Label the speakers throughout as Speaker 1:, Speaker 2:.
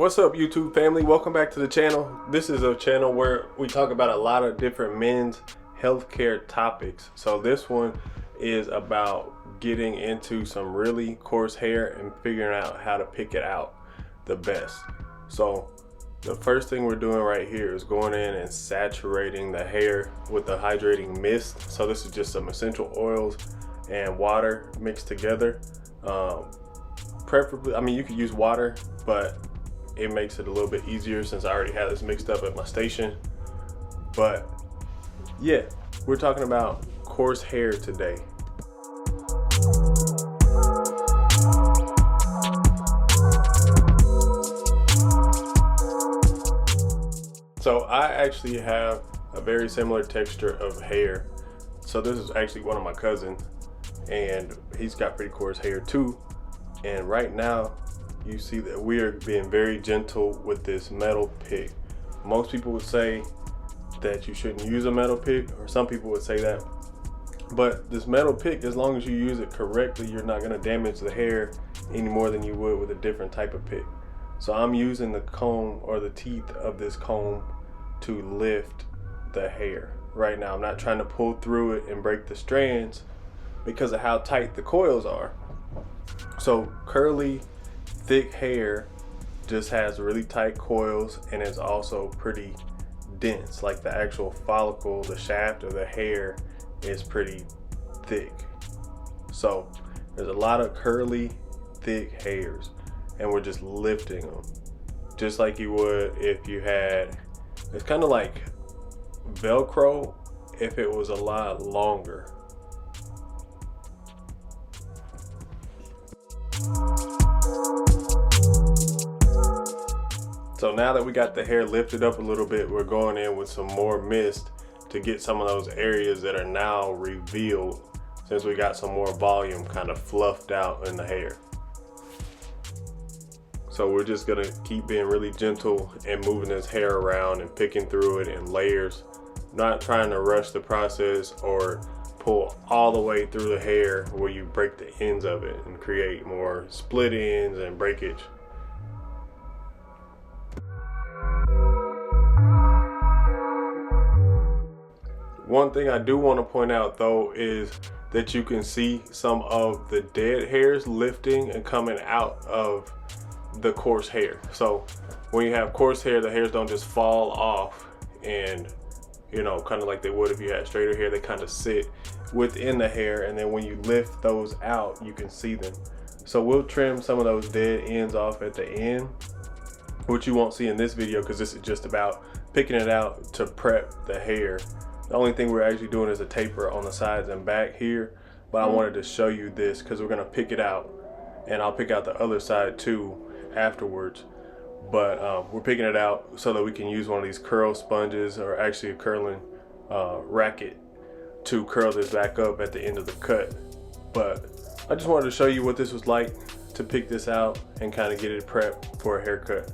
Speaker 1: What's up, YouTube family? Welcome back to the channel. This is a channel where we talk about a lot of different men's healthcare topics. So this one is about getting into some really coarse hair and figuring out how to pick it out the best. So the first thing we're doing right here is going in and saturating the hair with the hydrating mist. So this is just some essential oils and water mixed together. Preferably, I mean, you could use water, but it makes it a little bit easier since I already had this mixed up at my station. But yeah, we're talking about coarse hair today. So I actually have a very similar texture of hair. So this is actually one of my cousins, and he's got pretty coarse hair too. And right now, you see that we are being very gentle with this metal pick. Most people would say that you shouldn't use a metal pick, or some people would say that. But this metal pick, as long as you use it correctly, you're not gonna damage the hair any more than you would with a different type of pick. So I'm using the comb or the teeth of this comb to lift the hair. Right now, I'm not trying to pull through it and break the strands because of how tight the coils are. So curly, thick hair just has really tight coils and is also pretty dense. Like the actual follicle, the shaft of the hair is pretty thick. So there's a lot of curly, thick hairs, and we're just lifting them just like you would if you had, it's kind of like Velcro if it was a lot longer. So now that we got the hair lifted up a little bit, we're going in with some more mist to get some of those areas that are now revealed, since we got some more volume kind of fluffed out in the hair. So we're just gonna keep being really gentle and moving this hair around and picking through it in layers, not trying to rush the process or pull all the way through the hair where you break the ends of it and create more split ends and breakage. One thing I do want to point out though is that you can see some of the dead hairs lifting and coming out of the coarse hair. So when you have coarse hair, the hairs don't just fall off and, you know, kind of like they would if you had straighter hair. They kind of sit within the hair, and then when you lift those out, you can see them. So we'll trim some of those dead ends off at the end, which you won't see in this video because this is just about picking it out to prep the hair. The only thing we're actually doing is a taper on the sides and back here, but I wanted to show you this because we're gonna pick it out, and I'll pick out the other side too afterwards. But we're picking it out so that we can use one of these curl sponges, or actually a curling racket, to curl this back up at the end of the cut. But I just wanted to show you what this was like to pick this out and kind of get it prepped for a haircut.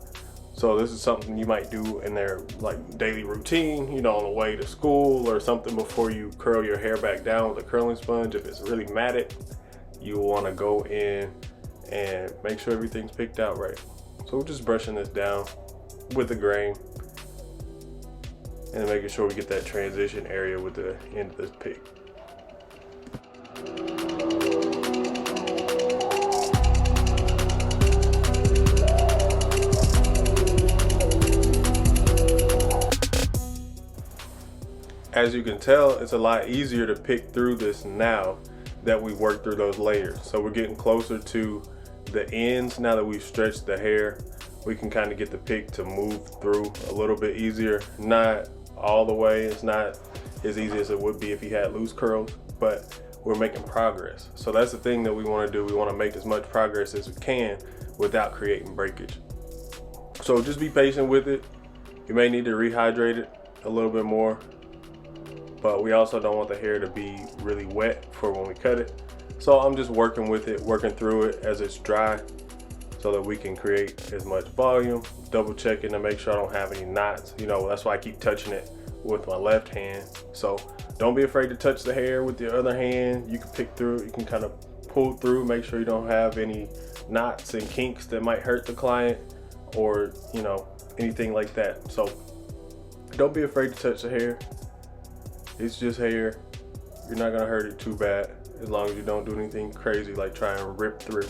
Speaker 1: So this is something you might do in their like daily routine, you know, on the way to school or something, before you curl your hair back down with a curling sponge. If it's really matted, you want to go in and make sure everything's picked out right. So we're just brushing this down with the grain and making sure we get that transition area with the end of this pick. As you can tell, it's a lot easier to pick through this now that we worked through those layers. So we're getting closer to the ends now that we've stretched the hair. We can kind of get the pick to move through a little bit easier. Not all the way, it's not as easy as it would be if you had loose curls, but we're making progress. So that's the thing that we want to do. We want to make as much progress as we can without creating breakage. So just be patient with it. You may need to rehydrate it a little bit more, but we also don't want the hair to be really wet for when we cut it. So I'm just working with it, working through it as it's dry, so that we can create as much volume, double checking to make sure I don't have any knots. You know, that's why I keep touching it with my left hand. So don't be afraid to touch the hair with your other hand. You can pick through, you can kind of pull through, make sure you don't have any knots and kinks that might hurt the client, or, you know, anything like that. So don't be afraid to touch the hair. It's just hair. You're not gonna hurt it too bad, as long as you don't do anything crazy like try and rip through.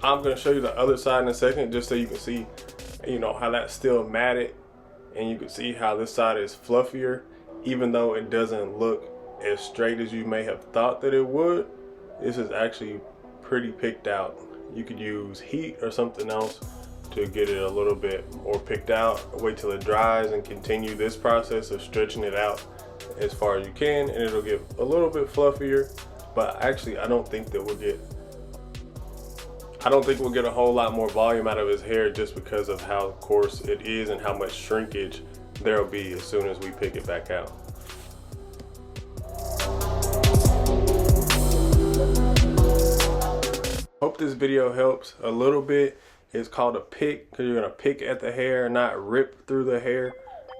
Speaker 1: I'm going to show you the other side in a second, just so you can see, you know, how that's still matted, and you can see how this side is fluffier, even though it doesn't look as straight as you may have thought that it would. This is actually pretty picked out. You could use heat or something else to get it a little bit more picked out. Wait till it dries and continue this process of stretching it out as far as you can, and it'll get a little bit fluffier. But actually, I don't think we'll get a whole lot more volume out of his hair, just because of how coarse it is and how much shrinkage there'll be as soon as we pick it back out. Hope this video helps a little bit. It's called a pick because you're gonna pick at the hair, not rip through the hair.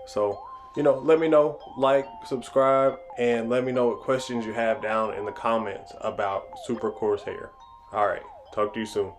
Speaker 1: So, you know, let me know, like, subscribe, and let me know what questions you have down in the comments about super coarse hair. All right, talk to you soon.